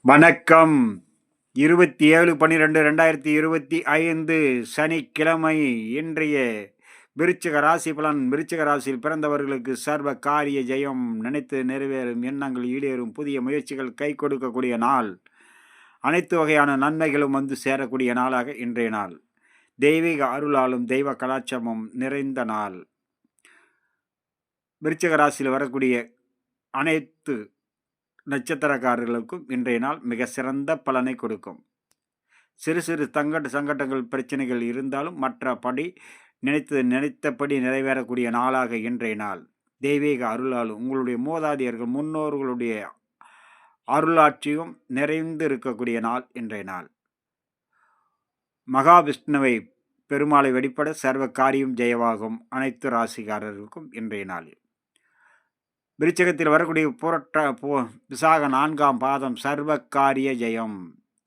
வணக்கம். 27/12/2025 சனிக்கிழமை. இன்றைய விருச்சிக ராசி பலன். விருச்சிக ராசியில் பிறந்தவர்களுக்கு சர்வ காரிய ஜெயம், நினைத்து நிறைவேறும் எண்ணங்கள் ஈடேறும், புதிய முயற்சிகள் கை கொடுக்கக்கூடிய நாள், அனைத்து வகையான நன்மைகளும் வந்து சேரக்கூடிய நாளாக இன்றைய நாள். தெய்வீக அருளாலும் தெய்வ கலாச்சாரமும் நிறைந்த நாள். விருச்சிக ராசியில் வரக்கூடிய அனைத்து நட்சத்திரக்காரர்களுக்கும் இன்றைய நாள் மிக சிறந்த பலனை கொடுக்கும். சிறு சிறு சங்கடங்கள் பிரச்சனைகள் இருந்தாலும் மற்றபடி நினைத்தபடி நிறைவேறக்கூடிய நாளாக இன்றைய நாள். தெய்வீக அருளாலும் உங்களுடைய மூதாதையர்கள் முன்னோர்களுடைய அருளாட்சியும் நிறைந்து இருக்கக்கூடிய நாள் இன்றைய நாள். மகாவிஷ்ணுவை பெருமாளை வழிபட சர்வ காரியம் ஜெயவாகும் அனைத்து ராசிக்காரர்களுக்கும் இன்றைய நாளில். விருச்சிகத்தில் வரக்கூடிய விசாக 4ஆம் பாதம் சர்வ காரிய ஜெயம்,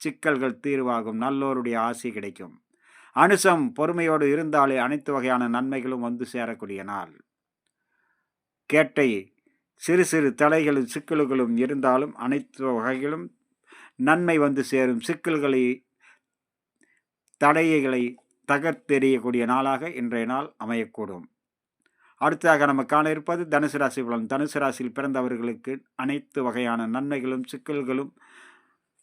சிக்கல்கள் தீர்வாகும், நல்லோருடைய ஆசி கிடைக்கும். அனுசம் பொறுமையோடு இருந்தாலே அனைத்து வகையான நன்மைகளும் வந்து சேரக்கூடிய நாள். கேட்டை சிறு சிறு தடைகளும் சிக்கல்களும் இருந்தாலும் அனைத்து வகைகளும் நன்மை வந்து சேரும். சிக்கல்களை தடைகளை தகர்த்தெறியக்கூடிய நாளாக இன்றைய நாள் அமையக்கூடும். அடுத்ததாக நம்ம காண இருப்பது தனுசு ராசி பலன். தனுசு ராசியில் பிறந்தவர்களுக்கு அனைத்து வகையான நன்மைகளும் சிக்கல்களும்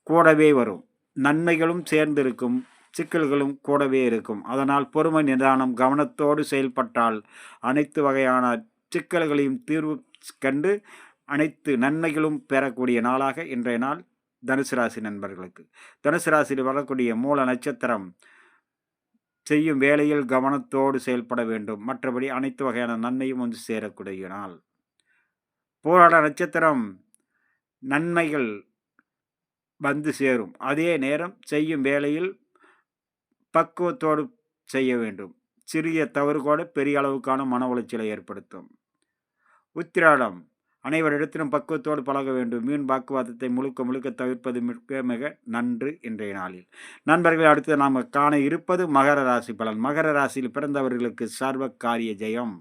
கூடவே வரும். நன்மைகளும் சேர்ந்திருக்கும், சிக்கல்களும் கூடவே இருக்கும். அதனால் பொறுமை நிதானம் கவனத்தோடு செயல்பட்டால் அனைத்து வகையான சிக்கல்களையும் தீர்வு கண்டு அனைத்து நன்மைகளும் பெறக்கூடிய நாளாக இன்றைய நாள் தனுசு ராசி நண்பர்களுக்கு. தனுசு ராசியில் வரக்கூடிய மூல நட்சத்திரம் செய்யும் வேலையில் கவனத்தோடு செயல்பட வேண்டும். மற்றபடி அனைத்து வகையான நன்மையும் வந்து சேரக்கூடிய நாள். போராட நட்சத்திரம் நன்மைகள் வந்து சேரும். அதே நேரம் செய்யும் வேலையில் பக்குவத்தோடு செய்ய வேண்டும். சிறிய தவறு கூட பெரிய அளவுக்கான மன உளைச்சலை ஏற்படுத்தும். உத்திராடம் அனைவரிடத்திலும் பக்குவத்தோடு பழக வேண்டும். மீன் வாக்குவாதத்தை முழுக்க தவிர்ப்பது மிக மிக நன்று இன்றைய நாளில். நண்பர்கள், அடுத்து நாம் காண இருப்பது மகர ராசி பலன். மகர ராசியில் பிறந்தவர்களுக்கு சர்வ காரிய ஜெயம்,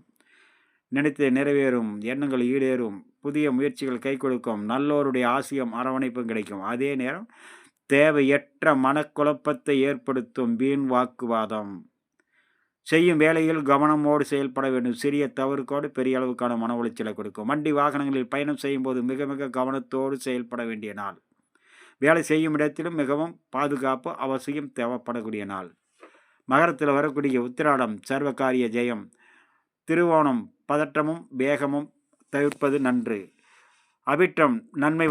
நினைத்து நிறைவேறும், எண்ணங்கள் ஈடேறும், புதிய முயற்சிகள் கை கொடுக்கும், நல்லோருடைய ஆசியம் அரவணைப்பும் கிடைக்கும். அதே நேரம் தேவையற்ற மனக்குழப்பத்தை ஏற்படுத்தும் வீண் வாக்குவாதம். செய்யும் வேலையில் கவனமோடு செயல்பட வேண்டும். சிறிய தவறுக்கோடு பெரிய அளவுக்கான மன உளைச்சலை கொடுக்கும். வண்டி வாகனங்களில் பயணம் செய்யும் போது மிக மிக கவனத்தோடு செயல்பட வேண்டிய நாள். வேலை செய்யும் இடத்திலும் மிகவும் பாதுகாப்பு அவசியம் தேவைப்படக்கூடிய நாள். மகரத்தில் வரக்கூடிய உத்திராடம் சர்வகாரிய ஜெயம், திருவோணம் பதற்றமும் வேகமும் தவிர்ப்பது நன்று. அவிட்டம் நன்மை